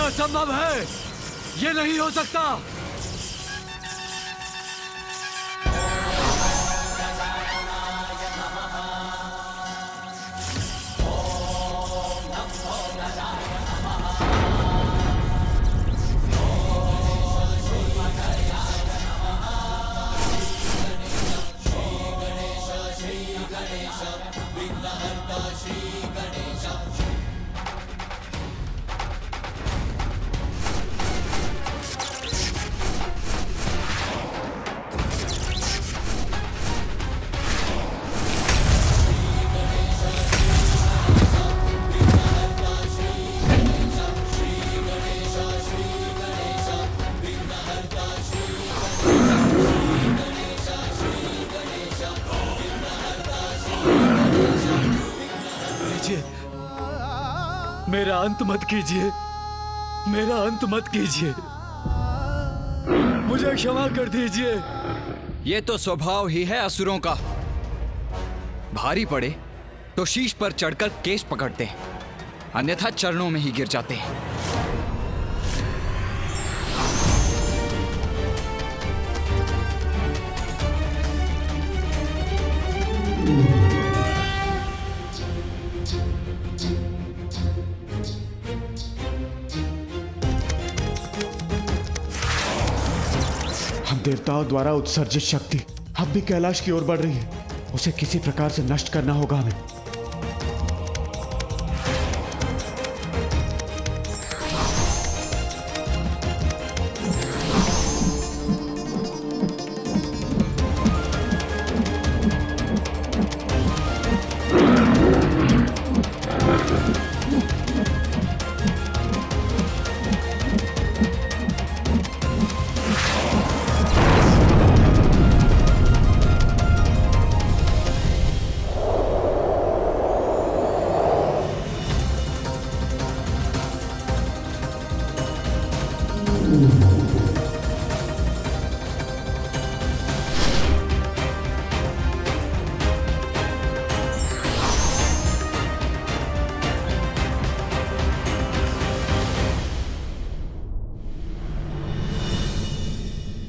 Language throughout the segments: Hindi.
असंभव है, ये नहीं हो सकता। मेरा अंत मत कीजिए, मेरा अंत मत कीजिए, मुझे क्षमा कर दीजिए। ये तो स्वभाव ही है असुरों का। भारी पड़े तो शीश पर चढ़कर केश पकड़ते हैं, अन्यथा चरणों में ही गिर जाते हैं। देवताओं द्वारा उत्सर्जित शक्ति अब भी कैलाश की ओर बढ़ रही है। उसे किसी प्रकार से नष्ट करना होगा हमें।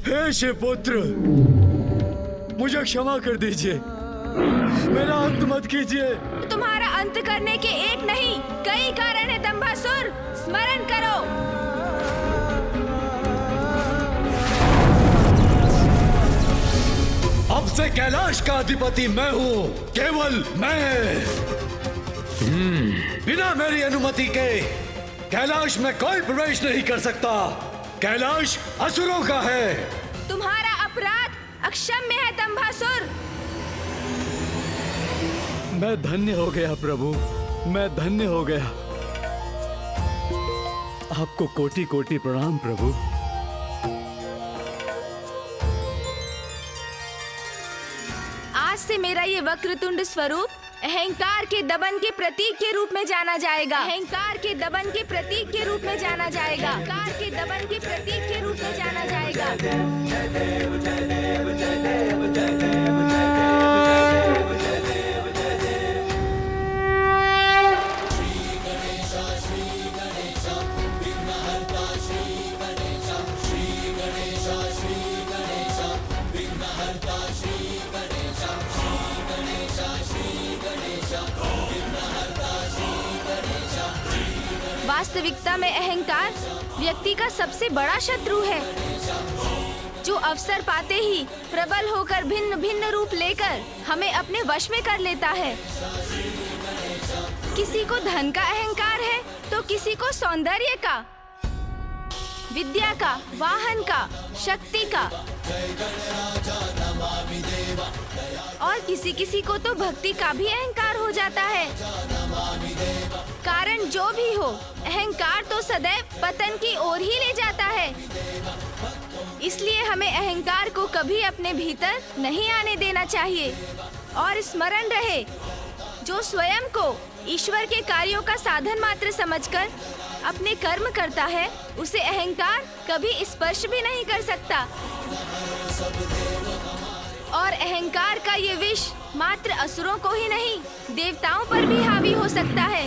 हे शिवपुत्र, मुझे क्षमा कर दीजिए, मेरा अंत मत कीजिए। तुम्हारा अंत करने के एक नहीं कई कारण है दंभासुर, स्मरण करो। अब से कैलाश का अधिपति मैं हूँ, केवल मैं। बिना मेरी अनुमति के कैलाश में कोई प्रवेश नहीं कर सकता। कैलाश असुरों का है। तुम्हारा अपराध अक्षम्य है दंभासुर। मैं धन्य हो गया प्रभु, मैं धन्य हो गया। आपको कोटि कोटि प्रणाम प्रभु। आज से मेरा ये वक्रतुंड स्वरूप अहंकार के दबन के प्रतीक के रूप में जाना जाएगा। अहंकार के दबन के प्रतीक के रूप में जाना जाएगा। अहंकार के दबन के प्रतीक के रूप में जाना जाएगा। जय देव जय देव जय देव जय देव जय देव जय देव जय देव। श्री गणेश विघ्नहर्ता श्री गणेश, श्री गणेश विघ्नहर्ता श्री गणेश, श्री गणेश वास्तविकता में अहंकार व्यक्ति का सबसे बड़ा शत्रु है, जो अवसर पाते ही प्रबल होकर भिन्न भिन्न रूप लेकर हमें अपने वश में कर लेता है। किसी को धन का अहंकार है तो किसी को सौंदर्य का, विद्या का, वाहन का, शक्ति का, और किसी किसी को तो भक्ति का भी अहंकार हो जाता है। कारण जो भी हो, अहंकार तो सदैव पतन की ओर ही ले जाता है। इसलिए हमें अहंकार को कभी अपने भीतर नहीं आने देना चाहिए। और स्मरण रहे, जो स्वयं को ईश्वर के कार्यों का साधन मात्र समझकर अपने कर्म करता है, उसे अहंकार कभी स्पर्श भी नहीं कर सकता। और अहंकार का ये विष मात्र असुरों को ही नहीं, देवताओं पर भी हावी हो सकता है।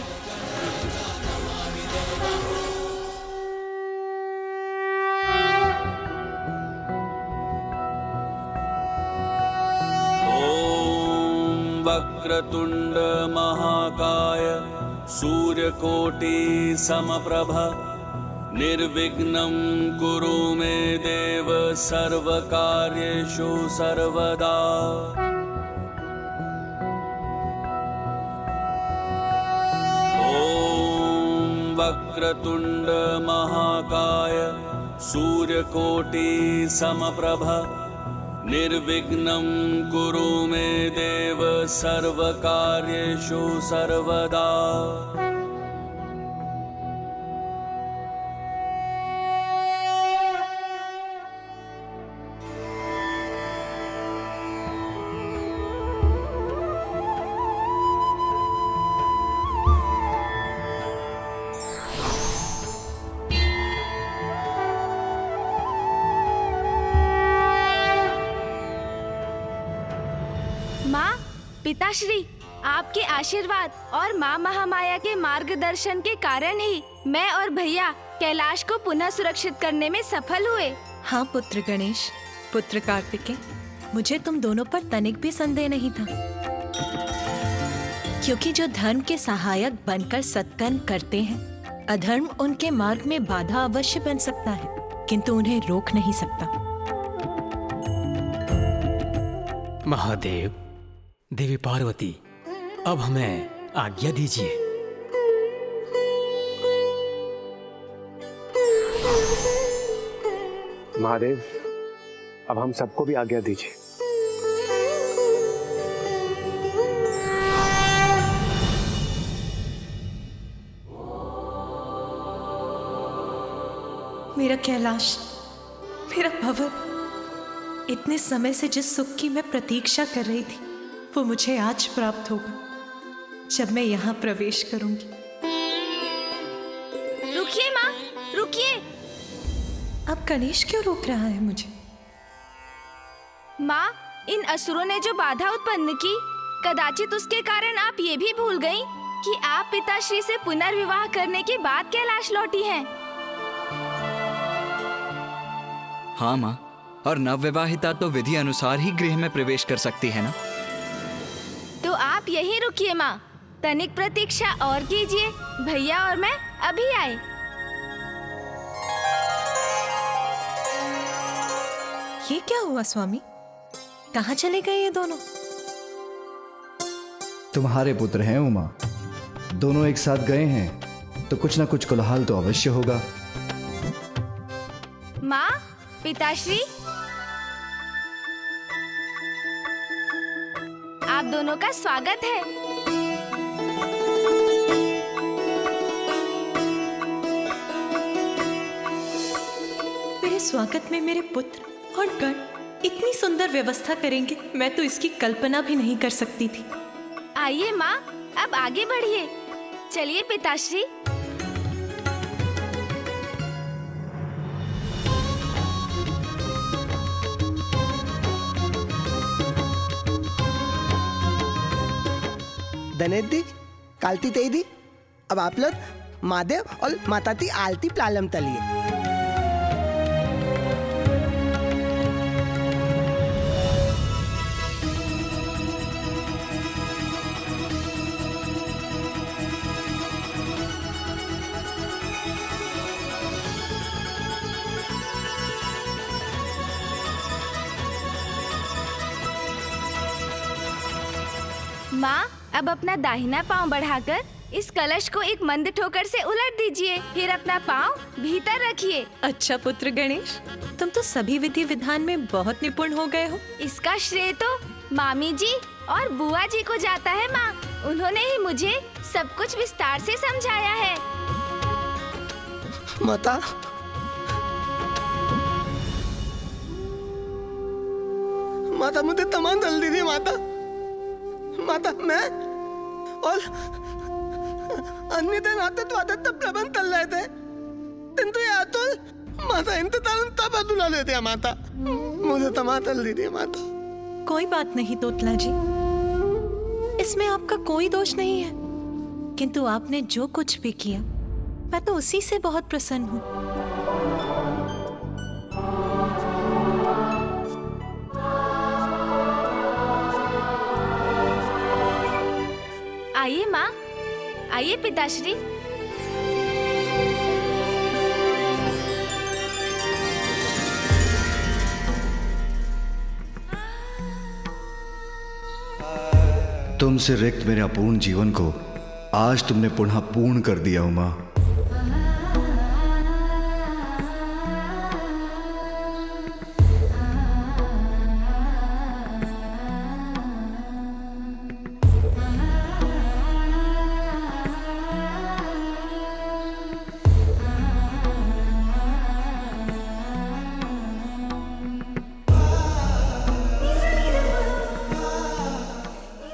वक्रतुंड महाकाय सूर्यकोटि समप्रभ निर्विघ्नं कुरु मे देव सर्वकार्येषु सर्वदा। ॐ वक्रतुंड महाकाय सूर्यकोटि समप्रभ निर्विघ्नं कुरु मे देव सर्वकार्येषु सर्वदा। माँ, पिताश्री, आपके आशीर्वाद और माँ महामाया के मार्गदर्शन के कारण ही मैं और भैया कैलाश को पुनः सुरक्षित करने में सफल हुए। हाँ पुत्र गणेश, पुत्र कार्तिकेय, मुझे तुम दोनों पर तनिक भी संदेह नहीं था, क्योंकि जो धर्म के सहायक बनकर सत्कर्म करते हैं, अधर्म उनके मार्ग में बाधा अवश्य बन सकता है, किंतु उन्हें रोक नहीं सकता। महादेव, देवी पार्वती, अब हमें आज्ञा दीजिए। महादेव, अब हम सबको भी आज्ञा दीजिए। मेरा कैलाश, मेरा भवन, इतने समय से जिस सुख की मैं प्रतीक्षा कर रही थी, वो मुझे आज प्राप्त होगा जब मैं यहाँ प्रवेश करूंगी। रुकिए माँ, रुकिए। अब गणेश क्यों रोक रहा है मुझे? माँ, इन असुरों ने जो बाधा उत्पन्न की, कदाचित उसके कारण आप ये भी भूल गयी कि आप पिताश्री से पुनर्विवाह करने के बाद कैलाश लौटी हैं। हाँ माँ, और नवविवाहिता तो विधि अनुसार ही गृह में प्रवेश कर सकती है ना। तो आप यहीं रुकिए माँ, तनिक प्रतीक्षा और कीजिए, भैया और मैं अभी आए। ये क्या हुआ स्वामी? कहाँ चले गए ये दोनों? तुम्हारे पुत्र हैं उमा, दोनों एक साथ गए हैं तो कुछ ना कुछ कोलाहल तो अवश्य होगा। माँ, पिताश्री, आप दोनों का स्वागत है। मेरे स्वागत में मेरे पुत्र और गण इतनी सुंदर व्यवस्था करेंगे, मैं तो इसकी कल्पना भी नहीं कर सकती थी। आइए माँ, अब आगे बढ़िए। चलिए पिताश्री। धनेदी, कालती तेदी, अब आप लोग महादेव और माता की आलती प्लालम तलिए। माँ, अब अपना दाहिना पाँव बढ़ाकर इस कलश को एक मंद ठोकर से उलट दीजिए, फिर अपना पाँव भीतर रखिए। अच्छा पुत्र गणेश, तुम तो सभी विधि विधान में बहुत निपुण हो गए हो। इसका श्रेय तो मामी जी और बुआ जी को जाता है माँ, उन्होंने ही मुझे सब कुछ विस्तार से समझाया है। माता, माता मुझे तमाम दल दीजिए माता। माता, मैं और अन्य दिन आते तो आदत प्रबंध चल रहे थे, किंतु ये अतुल माता इंतजार तब अतुला लेते हैं माता। मुझे तमाम दल दीजिए माता। कोई बात नहीं तोतला जी, इसमें आपका कोई दोष नहीं है, किंतु आपने जो कुछ भी किया मैं तो उसी से बहुत प्रसन्न हूँ। आइए पिताश्री। तुमसे रिक्त मेरे अपूर्ण जीवन को आज तुमने पुनः पूर्ण कर दिया उमा।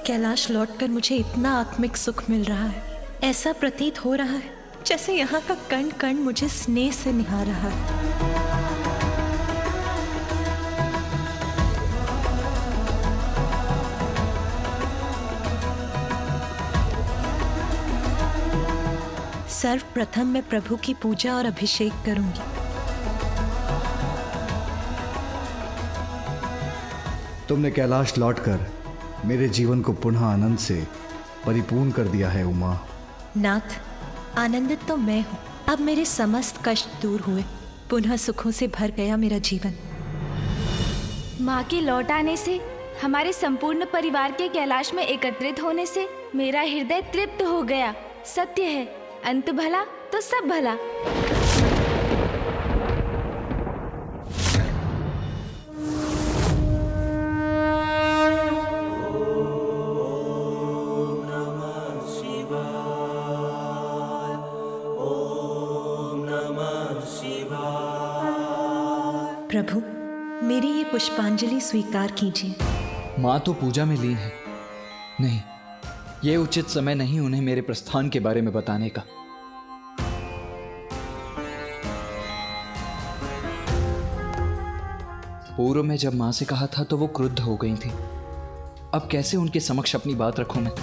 कैलाश लौटकर मुझे इतना आत्मिक सुख मिल रहा है, ऐसा प्रतीत हो रहा है जैसे यहाँ का कण कण मुझे स्नेह से निहार रहा है। सर्वप्रथम मैं प्रभु की पूजा और अभिषेक करूंगी। तुमने कैलाश लौटकर मेरे जीवन को पुनः आनंद से परिपूर्ण कर दिया है उमा। नाथ, आनंदित तो मैं हूँ। अब मेरे समस्त कष्ट दूर हुए, पुनः सुखों से भर गया मेरा जीवन। माँ के लौट आने से, हमारे संपूर्ण परिवार के कैलाश में एकत्रित होने से मेरा हृदय तृप्त हो गया। सत्य है, अंत भला तो सब भला। प्रभु, मेरी ये पुष्पांजलि स्वीकार कीजिए। माँ तो पूजा में लीन है। नहीं, ये उचित समय नहीं उन्हें मेरे प्रस्थान के बारे में बताने का। पूर्व में जब माँ से कहा था तो वो क्रुद्ध हो गई थी। अब कैसे उनके समक्ष अपनी बात रखूं मैं?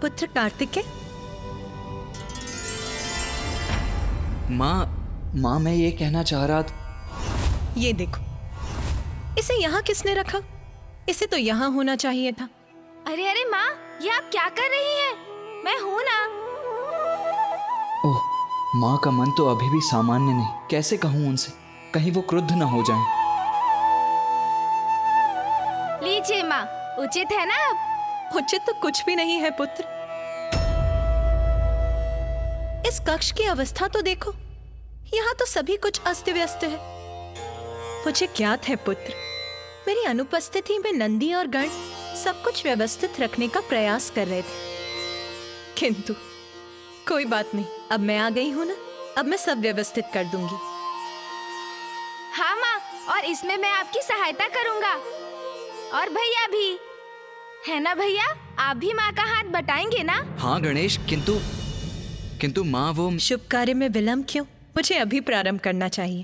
पुत्र कार्तिकेय, माँ मैं ये कहना चाह रहा था। ये देखो, इसे यहाँ किसने रखा? इसे तो यहाँ होना चाहिए था। अरे अरे माँ, ये आप क्या कर रही हैं? मैं हूँ ना। ओह, माँ का मन तो अभी भी सामान्य नहीं। कैसे कहूँ उनसे, कहीं वो क्रुद्ध न हो जाएं। लीजिए माँ, उचित है ना अब? उचित तो कुछ भी नहीं है पुत्र। इस कक्ष की अवस्था तो देखो, यहाँ तो सभी कुछ अस्त व्यस्त है। मुझे ज्ञात है पुत्र, मेरी अनुपस्थिति में नंदी और गण सब कुछ व्यवस्थित रखने का प्रयास कर रहे थे, किंतु कोई बात नहीं, अब मैं आ गई हूं ना, अब मैं सब व्यवस्थित कर दूंगी। हाँ माँ, और इसमें मैं आपकी सहायता करूंगा। और भैया भी है ना? भैया, आप भी माँ का हाथ बटाएंगे ना? हाँ गणेश, किंतु माँ वो शुभ कार्य में विलंब क्यों? मुझे अभी प्रारंभ करना चाहिए।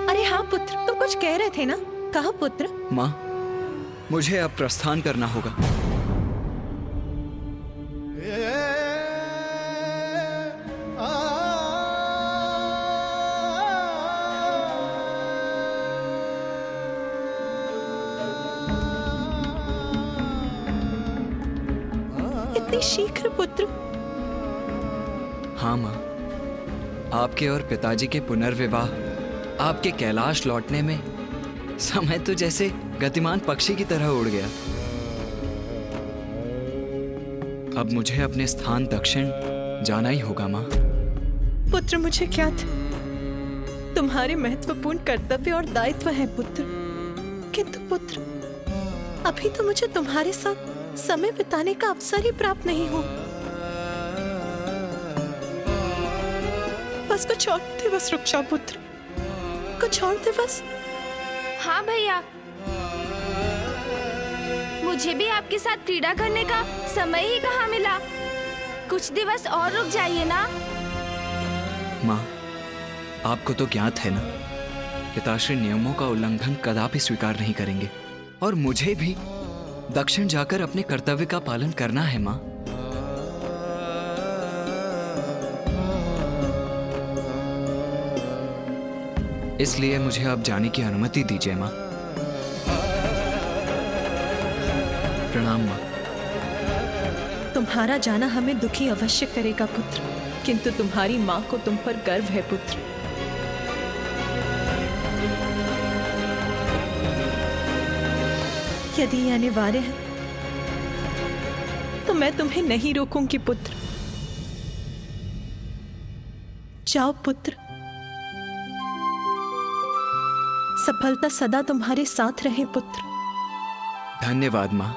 अरे हाँ पुत्र, तुम कुछ कह रहे थे ना? कहो पुत्र। माँ, मुझे अब प्रस्थान करना होगा। इतनी शीघ्र पुत्र? हाँ माँ, आपके और पिताजी के पुनर्विवाह, आपके कैलाश लौटने में समय तो जैसे गतिमान पक्षी की तरह उड़ गया। अब मुझे अपने स्थान दक्षिण जाना ही होगा माँ। पुत्र, मुझे क्या था, तुम्हारे महत्वपूर्ण कर्तव्य और दायित्व है पुत्र, किंतु पुत्र अभी तो मुझे तुम्हारे साथ समय बिताने का अवसर ही प्राप्त नहीं हो। बस कुछ और दिवस रुक जाओ पुत्र, कुछ और दिवस। हाँ भैया, मुझे भी आपके साथ क्रीड़ा करने का समय ही कहाँ मिला। कुछ दिवस और रुक जाइए ना। माँ, आपको तो ज्ञात है ना, पिताश्री नियमों का उल्लंघन कदापि स्वीकार नहीं करेंगे, और मुझे भी दक्षिण जाकर अपने कर्तव्य का पालन करना है माँ। इसलिए मुझे अब जाने की अनुमति दीजिए माँ। प्रणाम माँ। तुम्हारा जाना हमें दुखी अवश्य करेगा पुत्र, किंतु तुम्हारी माँ को तुम पर गर्व है पुत्र। यदि ये अनिवार्य है तो मैं तुम्हें नहीं रोकूंगी पुत्र। जाओ पुत्र, सफलता सदा तुम्हारे साथ रहे पुत्र। धन्यवाद माँ।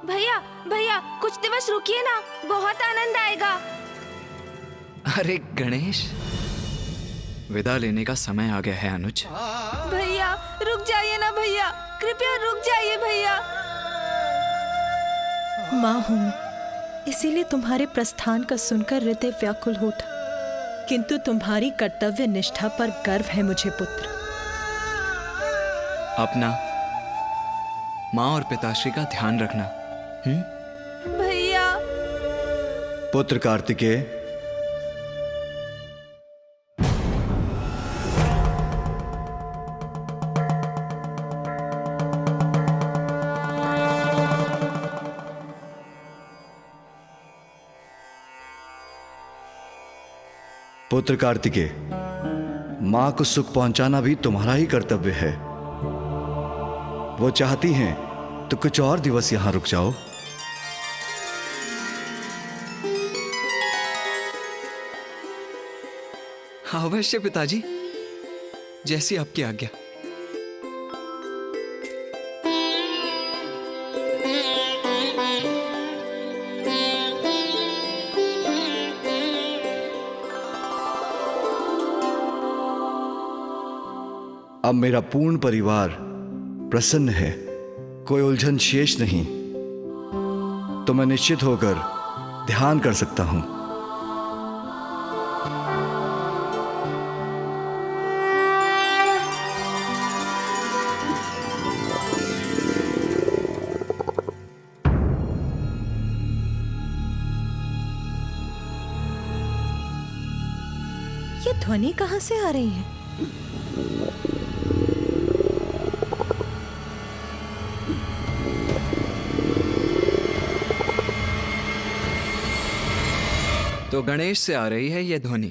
भैया भैया कुछ दिवस रुकिए ना, बहुत आनंद आएगा। अरे गणेश, विदा लेने का समय आ गया है अनुज। भैया रुक जाइए ना भैया, कृपया रुक जाइए भैया। माँ हूं मैं, इसीलिए तुम्हारे प्रस्थान का सुनकर हृदय व्याकुल होता, किंतु तुम्हारी कर्तव्य निष्ठा पर गर्व है मुझे पुत्र। अपना माँ और पिताश्री का ध्यान रखना। भैया। पुत्र कार्तिकेय, पुत्र कार्तिकेय, मां को सुख पहुंचाना भी तुम्हारा ही कर्तव्य है। वो चाहती हैं तो कुछ और दिवस यहां रुक जाओ। अवश्य पिताजी, जैसी आपकी आज्ञा। अब मेरा पूर्ण परिवार प्रसन्न है, कोई उलझन शेष नहीं, तो मैं निश्चित होकर ध्यान कर सकता हूं। ये ध्वनि कहां से आ रही है? तो गणेश से आ रही है यह ध्वनि।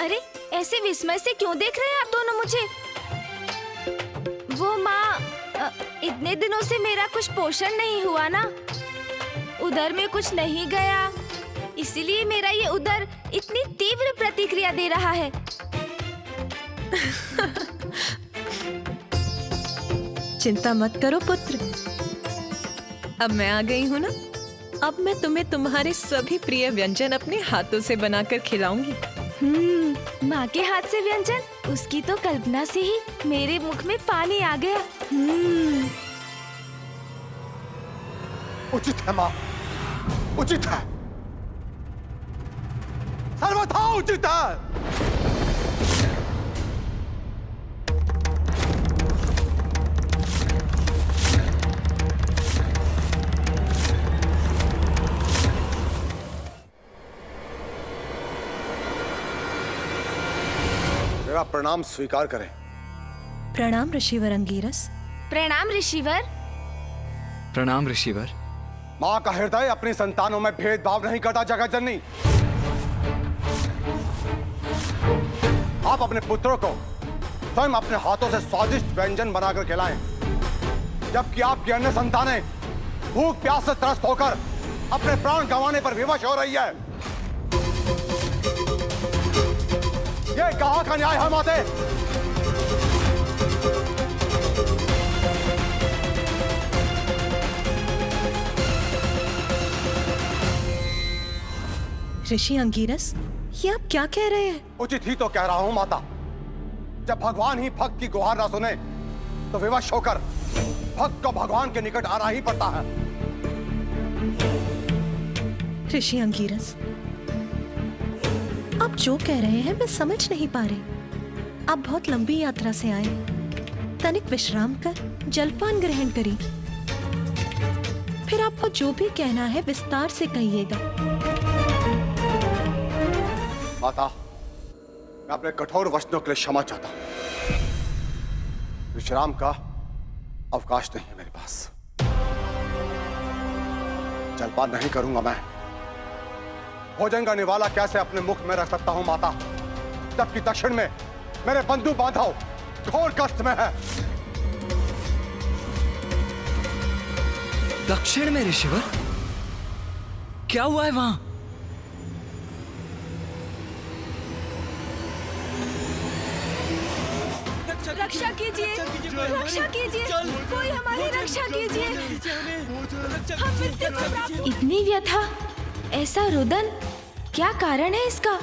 अरे ऐसे विस्मय से क्यों देख रहे हैं आप दोनों मुझे? वो माँ, इतने दिनों से मेरा कुछ पोषण नहीं हुआ ना, उदर में कुछ नहीं गया, इसीलिए मेरा ये उदर इतनी तीव्र प्रतिक्रिया दे रहा है। चिंता मत करो पुत्र, अब मैं आ गई हूं ना, अब मैं तुम्हें तुम्हारे सभी प्रिय व्यंजन अपने हाथों से बनाकर खिलाऊंगी। माँ के हाथ से व्यंजन, उसकी तो कल्पना से ही मेरे मुख में पानी आ गया। उचित है माँ, उचित है, सर्वथा उचित है। मेरा प्रणाम स्वीकार करें। प्रणाम ऋषिवर अंगिरस। प्रणाम ऋषिवर। प्रणाम ऋषिवर। माँ का हृदय अपनी संतानों में भेदभाव नहीं करता जगत जननी। आप अपने पुत्रों को स्वयं अपने हाथों से स्वादिष्ट व्यंजन बनाकर खिलाएं, जबकि आपकी अन्य संतानें भूख प्यास से त्रस्त होकर अपने प्राण गंवाने पर विवश हो रही है। ये कहां का न्याय है माते? ऋषि अंगिरस, ये आप क्या कह रहे हैं? उचित ही तो कह रहा हूं माता। जब भगवान ही भक्त की गुहार ना सुने तो विवश होकर भक्त को भगवान के निकट आना ही पड़ता है। ऋषि अंगिरस, आप जो कह रहे हैं मैं समझ नहीं पा रही। आप बहुत लंबी यात्रा से आए, तनिक विश्राम कर जलपान ग्रहण करें। फिर आपको जो भी कहना है विस्तार से कहिएगा। माता, मैं अपने कठोर वचनों के लिए क्षमा चाहता हूं। विश्राम का अवकाश नहीं है मेरे पास। जलपान नहीं करूंगा मैं। भोजन का निवाला कैसे अपने मुख में रख सकता हूं माता, जबकि दक्षिण में मेरे बंधु बांधव घोर कष्ट में है। दक्षिण में ऋषिवर, क्या हुआ है वहां? रक्षा कीजिए, रक्षा कीजिए, कोई हमारी रक्षा कीजिए। हम मृत्यु को प्राप्त। इतनी व्यथा, ऐसा रुदन, क्या कारण है इसका?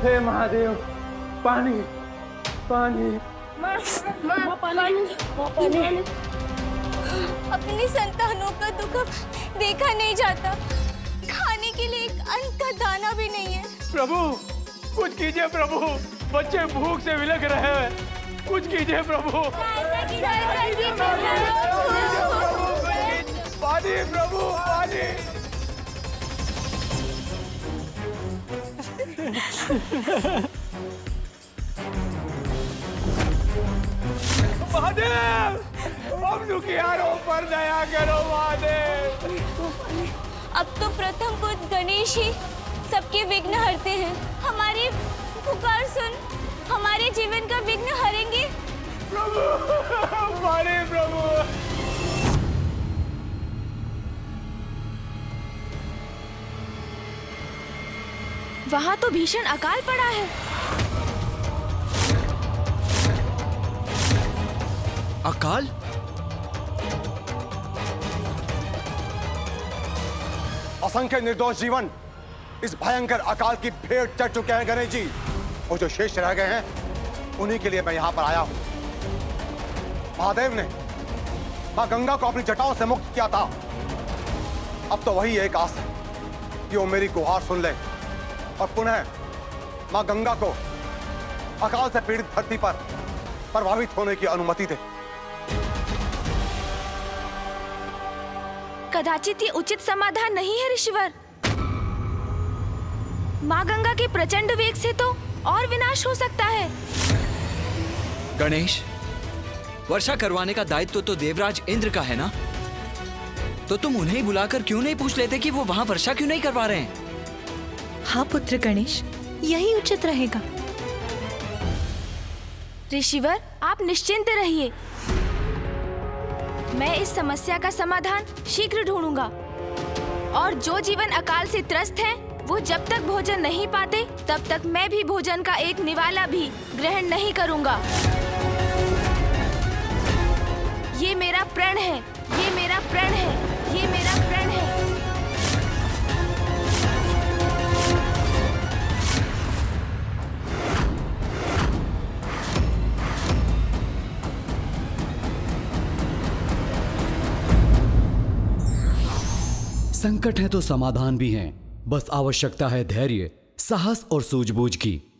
हे महादेव, पानी, पानी, पानी। अपनी संतानों का दुख देखा नहीं जाता। खाने के लिए एक अन्न का दाना भी नहीं है। प्रभु कुछ कीजिए प्रभु, बच्चे भूख से विलख रहे हैं, कुछ कीजिए प्रभु। पानी प्रभु, पानी। महादेव, हम दुखियारों पर दया करो महादेव। अब तो प्रथम पुत्र गणेश ही सबके विघ्न हरते हैं। हमारी पुकार सुन, हमारे जीवन का विघ्न हरेंगे। प्रभु, हमारे प्रभु। वहां तो भीषण अकाल पड़ा है। अकाल? असंख्य निर्दोष जीवन इस भयंकर अकाल की भेंट चढ़ चुके हैं गणेश जी। वो जो शेष रह गए हैं, उन्हीं के लिए मैं यहां पर आया हूं। महादेव ने मां गंगा को अपनी जटाओं से मुक्त किया था। अब तो वही एक आस है कि वो मेरी गुहार सुन ले और पुनः मां गंगा को अकाल से पीड़ित धरती पर प्रभावित होने की अनुमति दे। कदाचित ये उचित समाधान नहीं है ऋषिवर। माँ गंगा के प्रचंड वेग से तो और विनाश हो सकता है। गणेश, वर्षा करवाने का दायित्व तो देवराज इंद्र का है ना? तो तुम उन्हें बुलाकर क्यों नहीं पूछ लेते कि वो वहां वर्षा क्यों नहीं करवा रहे हैं? हाँ पुत्र गणेश, यही उचित रहेगा। ऋषिवर, आप निश्चिंत रहिए। मैं इस समस्या का समाधान शीघ्र ढूंढूंगा। और जो जीवन अकाल से त्रस्त हैं, वो जब तक भोजन नहीं पाते, तब तक मैं भी भोजन का एक निवाला भी ग्रहण नहीं करूंगा। ये मेरा प्रण है, ये मेरा प्रण है, ये मेरा प्रण है। संकट है तो समाधान भी है। बस आवश्यकता है धैर्य, साहस और सूझबूझ की।